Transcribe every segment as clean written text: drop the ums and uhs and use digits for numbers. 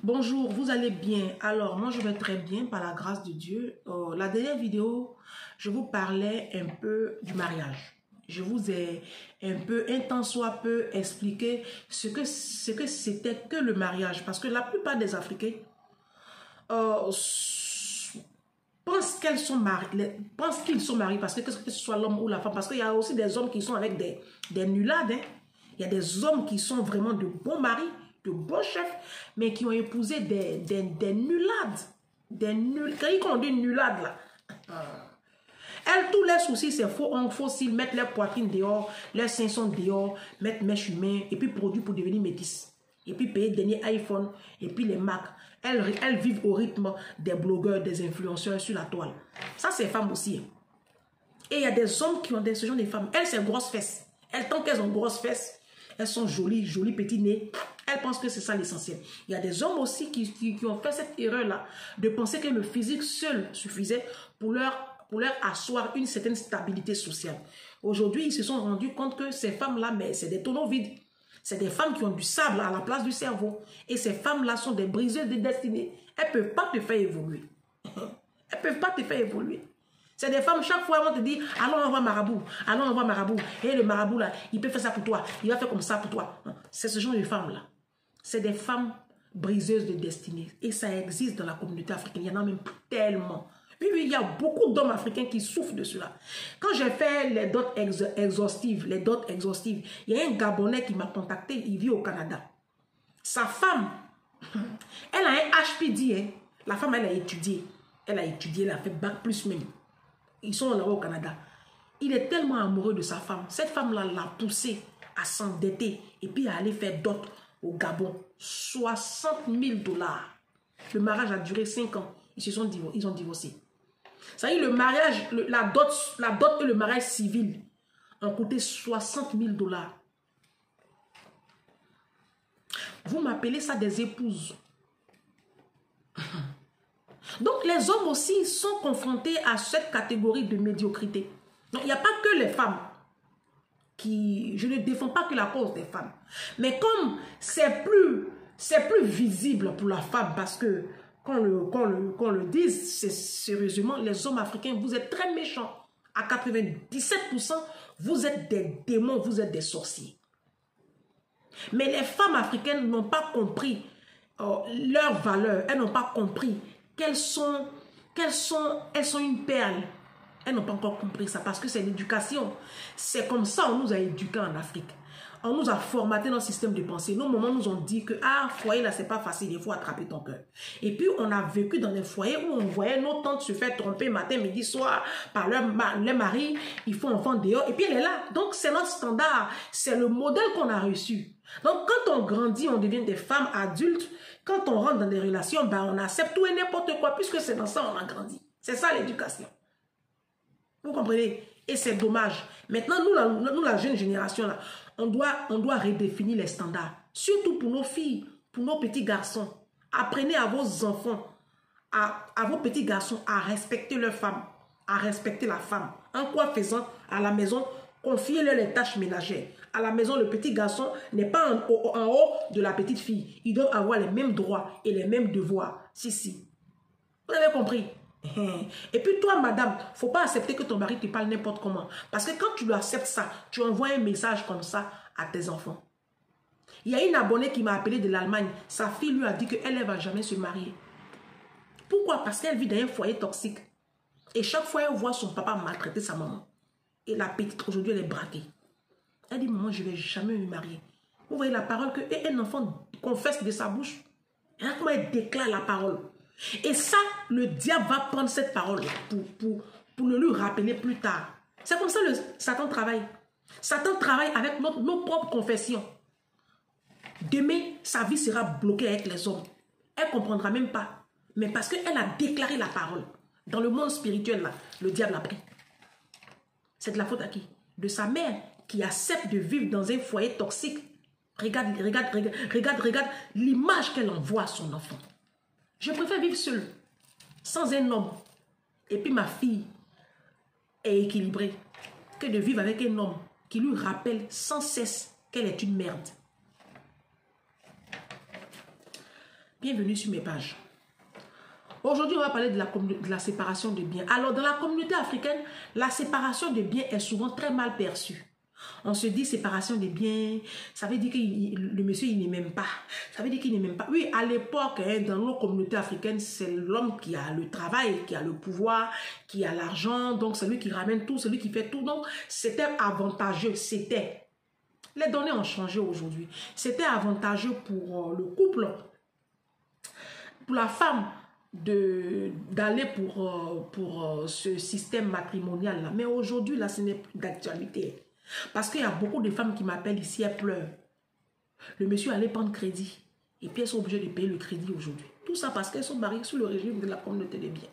Bonjour, vous allez bien? Alors, moi je vais très bien par la grâce de Dieu. La dernière vidéo, je vous parlais un peu du mariage. Je vous ai un peu, un tant soit peu, expliqué ce que c'était que le mariage. Parce que la plupart des Africains pensent qu'ils sont mariés parce que ce soit l'homme ou la femme. Parce qu'il y a aussi des hommes qui sont avec des nulades. Hein. Il y a des hommes qui sont vraiment de bons maris, de bons chefs, mais qui ont épousé des nulades. Quand on dit nulades, là, elles, tous les soucis, c'est faux s'ils mettent leurs poitrines dehors, leurs seins sont dehors, mettent mèches humaines, et puis produits pour devenir métis. Et puis payer le dernier iPhone, et puis les Mac. Elles vivent au rythme des blogueurs, des influenceurs sur la toile. Ça, c'est femmes aussi. Et il y a des hommes qui ont ce genre de femmes. Elles, c'est grosses fesses. Elles, tant qu'elles ont grosses fesses, elles sont jolies, jolies petits nez. Elles pensent que c'est ça l'essentiel. Il y a des hommes aussi qui ont fait cette erreur-là, de penser que le physique seul suffisait pour leur asseoir une certaine stabilité sociale. Aujourd'hui, ils se sont rendus compte que ces femmes-là, mais c'est des tonneaux vides. C'est des femmes qui ont du sable à la place du cerveau. Et ces femmes-là sont des briseuses de destinée. Elles ne peuvent pas te faire évoluer. Elles ne peuvent pas te faire évoluer. C'est des femmes, chaque fois, elles vont te dire, allons, on va marabout. Allons, on va marabout. Et le marabout, là, il peut faire ça pour toi. Il va faire comme ça pour toi. C'est ce genre de femmes-là. C'est des femmes briseuses de destinée. Et ça existe dans la communauté africaine. Il y en a même tellement. Oui, il y a beaucoup d'hommes africains qui souffrent de cela. Quand j'ai fait les dots exhaustives, il y a un Gabonais qui m'a contacté, il vit au Canada. Sa femme, elle a un HPD. Hein. La femme, elle a étudié, elle a fait bac plus même. Ils sont là-bas au Canada. Il est tellement amoureux de sa femme. Cette femme-là l'a poussé à s'endetter et puis à aller faire dot au Gabon. 60 000 $. Le mariage a duré 5 ans. Ils ont divorcé. Ça y est, le mariage, la dot et le mariage civil ont coûté 60 000 $. Vous m'appelez ça des épouses. Donc les hommes aussi sont confrontés à cette catégorie de médiocrité. Donc il n'y a pas que les femmes qui... Je ne défends pas que la cause des femmes. Mais comme c'est plus visible pour la femme parce que qu'on le dise, c'est sérieusement, les hommes africains, vous êtes très méchants. À 97%, vous êtes des démons, vous êtes des sorciers. Mais les femmes africaines n'ont pas compris leur valeur. Elles n'ont pas compris elles sont une perle. Elles n'ont pas encore compris ça parce que c'est l'éducation. C'est comme ça on nous a éduqués en Afrique. On nous a formaté dans le système de pensée. Nos mamans nous ont dit que, foyer là, c'est pas facile, il faut attraper ton cœur. Et puis, on a vécu dans des foyers où on voyait nos tantes se faire tromper matin, midi, soir, par leur mari, ils font enfant dehors, et puis elle est là. Donc, c'est notre standard, c'est le modèle qu'on a reçu. Donc, quand on grandit, on devient des femmes adultes. Quand on rentre dans des relations, ben, on accepte tout et n'importe quoi, puisque c'est dans ça qu'on a grandi. C'est ça l'éducation. Vous comprenez? Et c'est dommage. Maintenant, nous, la jeune génération, là, on doit redéfinir les standards. Surtout pour nos filles, pour nos petits garçons. Apprenez à vos enfants, à vos petits garçons, à respecter leur femme, à respecter la femme. En quoi faisant, à la maison, confiez-leur les tâches ménagères. À la maison, le petit garçon n'est pas en haut de la petite fille. Ils doivent avoir les mêmes droits et les mêmes devoirs. Si. Vous avez compris? Et puis toi, madame, il ne faut pas accepter que ton mari te parle n'importe comment. Parce que quand tu lui acceptes ça, tu envoies un message comme ça à tes enfants. Il y a une abonnée qui m'a appelé de l'Allemagne. Sa fille lui a dit qu'elle ne va jamais se marier. Pourquoi? Parce qu'elle vit dans un foyer toxique. Et chaque fois, elle voit son papa maltraiter sa maman. Et la petite, aujourd'hui, elle est braquée. Elle dit, maman, je ne vais jamais me marier. Vous voyez la parole qu'un enfant confesse de sa bouche. Et là, comment elle déclare la parole. Et ça, le diable va prendre cette parole pour le lui rappeler plus tard. C'est comme ça que Satan travaille. Satan travaille avec nos propres confessions. Demain, sa vie sera bloquée avec les hommes. Elle ne comprendra même pas. Mais parce qu'elle a déclaré la parole. Dans le monde spirituel, là, le diable a pris. C'est de la faute à qui? De sa mère qui accepte de vivre dans un foyer toxique. Regarde l'image qu'elle envoie à son enfant. Je préfère vivre seule, sans un homme. Et puis ma fille est équilibrée. Que de vivre avec un homme qui lui rappelle sans cesse qu'elle est une merde. Bienvenue sur mes pages. Aujourd'hui, on va parler de la séparation de biens. Alors, dans la communauté africaine, la séparation de biens est souvent très mal perçue. On se dit séparation des biens, ça veut dire que le monsieur, il n'aime pas. Ça veut dire qu'il n'aime pas. Oui, à l'époque, hein, dans nos communautés africaines, c'est l'homme qui a le travail, qui a le pouvoir, qui a l'argent. Donc, c'est lui qui ramène tout, c'est lui qui fait tout. Donc, c'était avantageux, c'était. Les données ont changé aujourd'hui. C'était avantageux pour le couple, pour la femme, d'aller pour ce système matrimonial-là. Mais aujourd'hui, là, ce n'est plus d'actualité. Parce qu'il y a beaucoup de femmes qui m'appellent ici, elles pleurent. Le monsieur allait prendre crédit. Et puis elles sont obligées de payer le crédit aujourd'hui. Tout ça parce qu'elles sont mariées sous le régime de la communauté des biens.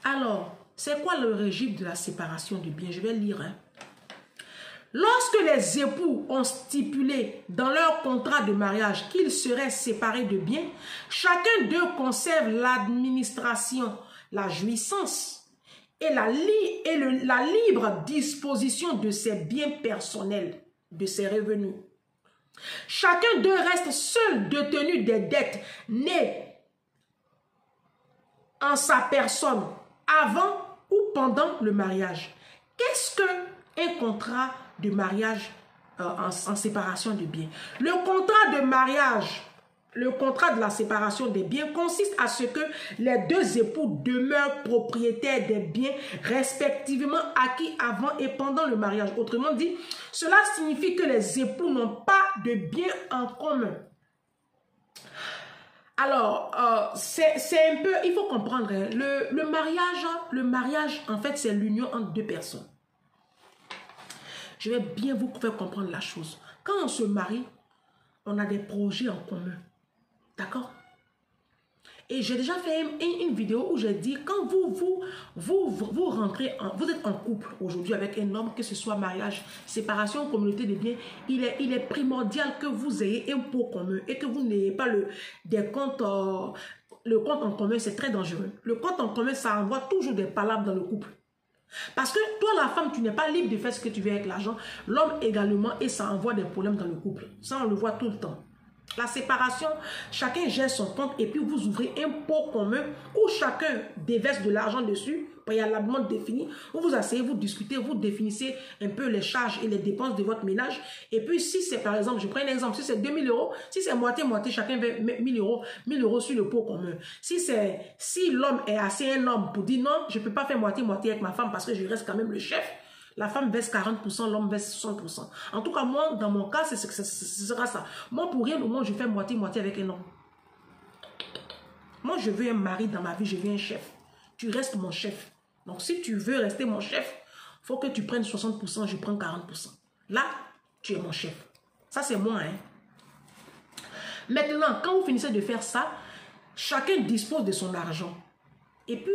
Alors, c'est quoi le régime de la séparation de biens? Je vais lire. Hein. Lorsque les époux ont stipulé dans leur contrat de mariage qu'ils seraient séparés de biens, chacun d'eux conserve l'administration, la jouissance et la libre disposition de ses biens personnels, de ses revenus. Chacun d'eux reste seul détenu des dettes nées en sa personne avant ou pendant le mariage. Qu'est-ce qu'un contrat de mariage en séparation de biens? Le contrat de mariage, le contrat de la séparation des biens consiste à ce que les deux époux demeurent propriétaires des biens respectivement acquis avant et pendant le mariage. Autrement dit, cela signifie que les époux n'ont pas de biens en commun. Alors, c'est un peu, il faut comprendre, hein, le mariage, en fait, c'est l'union entre deux personnes. Je vais bien vous faire comprendre la chose. Quand on se marie, on a des projets en commun. D'accord? Et j'ai déjà fait une vidéo où j'ai dit, quand vous rentrez, vous êtes en couple aujourd'hui avec un homme, que ce soit mariage, séparation, communauté de biens, il est primordial que vous ayez un pot commun et que vous n'ayez pas des comptes, le compte en commun, c'est très dangereux. Le compte en commun, ça envoie toujours des palabres dans le couple. Parce que toi, la femme, tu n'es pas libre de faire ce que tu veux avec l'argent. L'homme également, et ça envoie des problèmes dans le couple. Ça, on le voit tout le temps. La séparation, chacun gère son compte et puis vous ouvrez un pot commun où chacun déverse de l'argent dessus, préalablement défini. Vous vous asseyez, vous discutez, vous définissez un peu les charges et les dépenses de votre ménage. Et puis si c'est par exemple, je prends un exemple, si c'est 2000 €, si c'est moitié-moitié, chacun met 1000 € sur le pot commun. Si l'homme est assez un homme pour dire non, je ne peux pas faire moitié-moitié avec ma femme parce que je reste quand même le chef. La femme verse 40%, l'homme verse 60%. En tout cas, moi, dans mon cas, ce sera ça. Moi, pour rien au monde, je fais moitié-moitié avec un homme. Moi, je veux un mari dans ma vie, je veux un chef. Tu restes mon chef. Donc, si tu veux rester mon chef, il faut que tu prennes 60%, je prends 40%. Là, tu es mon chef. Ça, c'est moi. Hein. Maintenant, quand vous finissez de faire ça, chacun dispose de son argent. Et puis,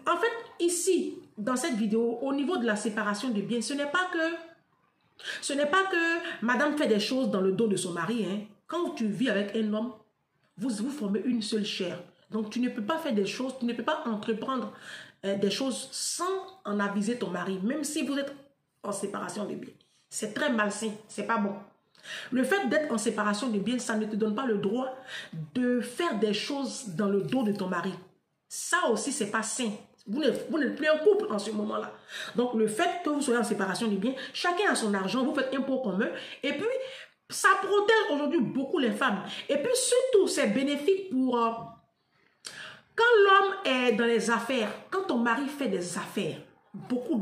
en fait, ici, dans cette vidéo, au niveau de la séparation de biens, ce n'est pas que madame fait des choses dans le dos de son mari. Hein. Quand tu vis avec un homme, vous formez une seule chair. Donc, tu ne peux pas faire des choses, tu ne peux pas entreprendre des choses sans en aviser ton mari, même si vous êtes en séparation de biens. C'est très malsain, c'est pas bon. Le fait d'être en séparation de biens, ça ne te donne pas le droit de faire des choses dans le dos de ton mari. Ça aussi, c'est pas sain. Vous n'êtes plus un couple en ce moment-là. Donc, le fait que vous soyez en séparation de biens, chacun a son argent, vous faites un pot commun. Et puis, ça protège aujourd'hui beaucoup les femmes. Et puis, surtout, c'est bénéfique pour... quand l'homme est dans les affaires, quand ton mari fait des affaires,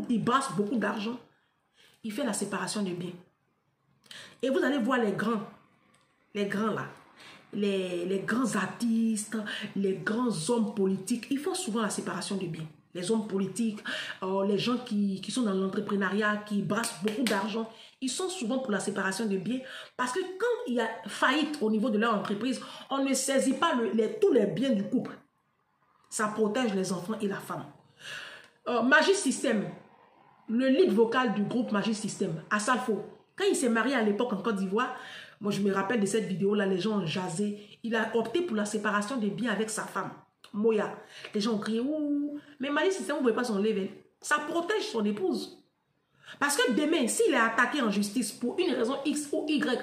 il brasse beaucoup d'argent, il fait la séparation de biens. Et vous allez voir les grands là, les grands artistes, les grands hommes politiques, ils font souvent la séparation de biens. Les hommes politiques, les gens qui sont dans l'entrepreneuriat, qui brassent beaucoup d'argent, ils sont souvent pour la séparation de biens. Parce que quand il y a faillite au niveau de leur entreprise, on ne saisit pas tous les biens du couple. Ça protège les enfants et la femme. Magic System, le lead vocal du groupe Magic System, Assalfo, quand il s'est marié à l'époque en Côte d'Ivoire, moi je me rappelle de cette vidéo-là, les gens ont jasé. Il a opté pour la séparation des biens avec sa femme, Moya. Les gens ont crié, ouh, mais Magic System, vous ne pouvez pas s'enlever. Ça protège son épouse. Parce que demain, s'il est attaqué en justice pour une raison X ou Y,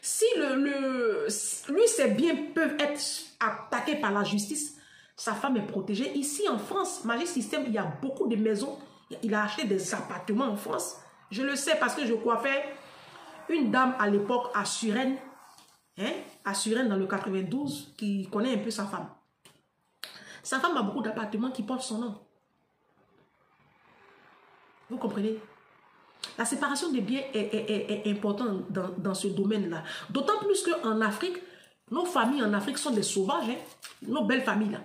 si lui, ses biens peuvent être attaqués par la justice, sa femme est protégée. Ici en France, Magic System, il y a beaucoup de maisons. Il a acheté des appartements en France. Je le sais parce que je coiffais une dame à l'époque à Suresnes, à Suresnes dans le 92, qui connaît un peu sa femme. Sa femme a beaucoup d'appartements qui portent son nom. Vous comprenez? La séparation des biens est importante dans ce domaine-là. D'autant plus qu'en Afrique, nos familles en Afrique sont des sauvages. Nos belles familles là.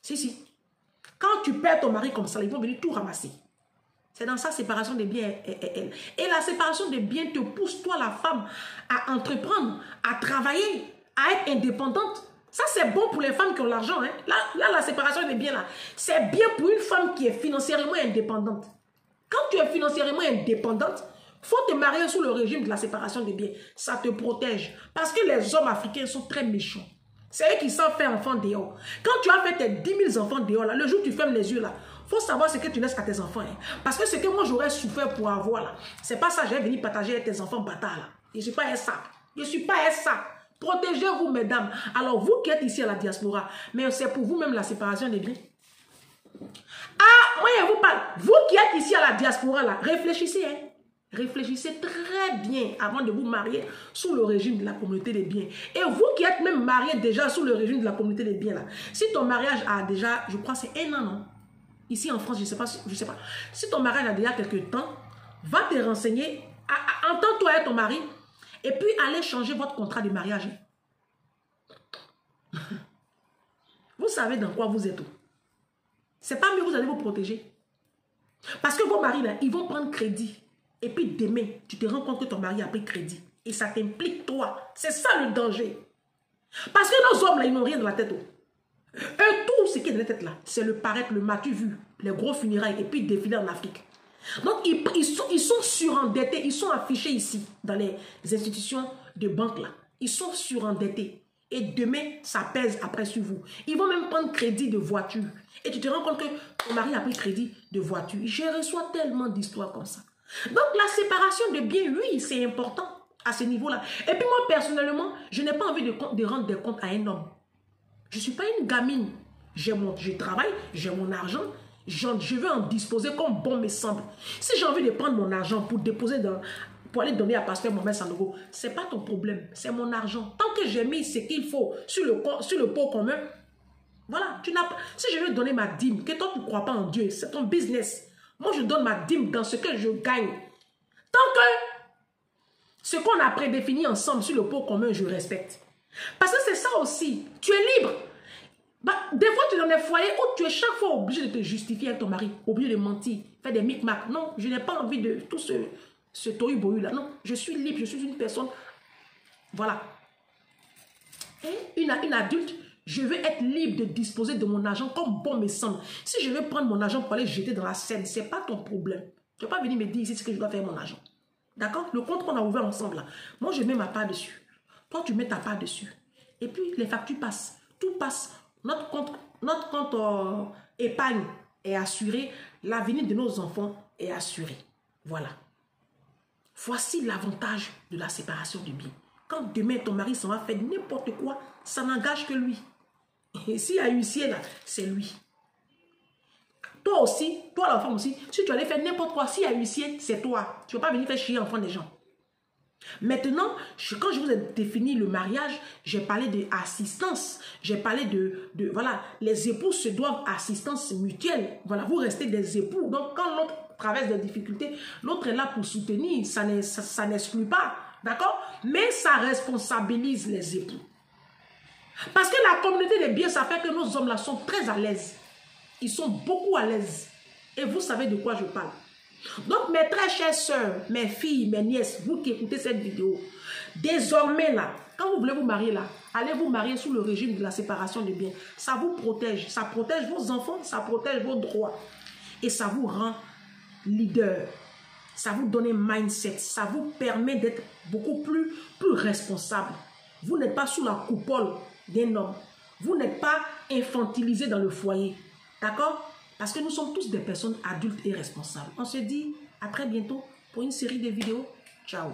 Si. Quand tu perds ton mari comme ça, ils vont venir tout ramasser. C'est dans ça, séparation des biens. Et la séparation des biens te pousse, toi, la femme, à entreprendre, à travailler, à être indépendante. Ça, c'est bon pour les femmes qui ont l'argent. Là, la séparation des biens, là, c'est bien pour une femme qui est financièrement indépendante. Quand tu es financièrement indépendante, il faut te marier sous le régime de la séparation des biens. Ça te protège. Parce que les hommes africains sont très méchants. C'est eux qui savent faire enfants dehors. Quand tu as fait tes 10 000 enfants dehors, là, le jour où tu fermes les yeux, là, il faut savoir ce que tu laisses à tes enfants. Parce que ce que moi j'aurais souffert pour avoir, là, c'est pas ça, je vais venir partager avec tes enfants bâtards. Là. Je ne suis pas ça. Je ne suis pas ça. Protégez-vous, mesdames. Alors, vous qui êtes ici à la diaspora, mais c'est pour vous-même la séparation des biens. Ah, moi, je vous parle. Vous qui êtes ici à la diaspora, là, réfléchissez. Réfléchissez très bien avant de vous marier sous le régime de la communauté des biens. Et vous qui êtes même marié déjà sous le régime de la communauté des biens, là, si ton mariage a déjà, je crois, c'est 1 an, non? Ici en France, je sais pas. Si ton mariage a déjà quelques temps, va te renseigner, entends-toi et ton mari, et puis allez changer votre contrat de mariage. Vous savez dans quoi vous êtes. C'est pas mieux, vous allez vous protéger. Parce que vos maris, là, ils vont prendre crédit. Et puis demain, tu te rends compte que ton mari a pris crédit. Et ça t'implique toi. C'est ça le danger. Parce que nos hommes, là, ils n'ont rien dans la tête. Eux, tout ce qui est dans la tête, là, c'est le paraître, le matu vu, les gros funérailles, et puis défiler en Afrique. Donc, ils sont surendettés. Ils sont affichés ici, dans les institutions de banque, là. Ils sont surendettés. Et demain, ça pèse après sur vous. Ils vont même prendre crédit de voiture. Et tu te rends compte que ton mari a pris crédit de voiture. Je reçois tellement d'histoires comme ça. Donc, la séparation de biens, oui, c'est important à ce niveau-là. Et puis moi, personnellement, je n'ai pas envie de rendre des comptes à un homme. Je ne suis pas une gamine. Je travaille, j'ai mon argent, je veux en disposer comme bon me semble. Si j'ai envie de prendre mon argent pour déposer pour aller donner à Pasteur Mohamed Sanogo, ce n'est pas ton problème, c'est mon argent. Tant que j'ai mis ce qu'il faut sur le pot commun, voilà, tu n'as pas. Si je veux donner ma dîme, que toi tu ne crois pas en Dieu, c'est ton business. Moi, je donne ma dîme dans ce que je gagne. Tant que ce qu'on a prédéfini ensemble sur le pot commun, je respecte. Parce que c'est ça aussi. Tu es libre. Des fois, tu es dans des foyers où tu es chaque fois obligé de te justifier avec ton mari, obligé de mentir, faire des micmacs. Non, je n'ai pas envie de tout ce tohu-bohu là. Non, je suis libre, je suis une personne. Voilà. Et une adulte, je veux être libre de disposer de mon argent comme bon me semble. Si je veux prendre mon argent pour aller jeter dans la Seine, ce n'est pas ton problème. Tu ne vas pas venir me dire ici ce que je dois faire mon argent. D'accord? Le compte qu'on a ouvert ensemble là. Moi, je mets ma part dessus. Toi, tu mets ta part dessus. Et puis, les factures passent. Tout passe. Notre compte épargne est assuré. L'avenir de nos enfants est assuré. Voilà. Voici l'avantage de la séparation du bien. Quand demain, ton mari s'en va faire n'importe quoi, ça n'engage que lui. Et s'il y a huissier là, c'est lui. Toi aussi, toi la femme aussi, si tu allais faire n'importe quoi, s'il y a huissier, c'est toi. Tu ne vas pas venir faire chier enfant des gens. Maintenant, quand je vous ai défini le mariage, j'ai parlé d'assistance. J'ai parlé voilà, les époux se doivent assistance mutuelle. Voilà, vous restez des époux. Donc, quand l'autre traverse des difficultés, l'autre est là pour soutenir. Ça n'exclut pas. D'accord? Mais ça responsabilise les époux. Parce que la communauté des biens, ça fait que nos hommes là sont très à l'aise. Ils sont beaucoup à l'aise. Et vous savez de quoi je parle. Donc, mes très chères sœurs, mes filles, mes nièces, vous qui écoutez cette vidéo, désormais là, quand vous voulez vous marier là, allez vous marier sous le régime de la séparation des biens. Ça vous protège. Ça protège vos enfants, ça protège vos droits. Et ça vous rend leader. Ça vous donne un mindset. Ça vous permet d'être beaucoup plus responsable. Vous n'êtes pas sous la coupole d'un homme. Vous n'êtes pas infantilisé dans le foyer. D'accord? Parce que nous sommes tous des personnes adultes et responsables. On se dit à très bientôt. pour une série de vidéos. Ciao.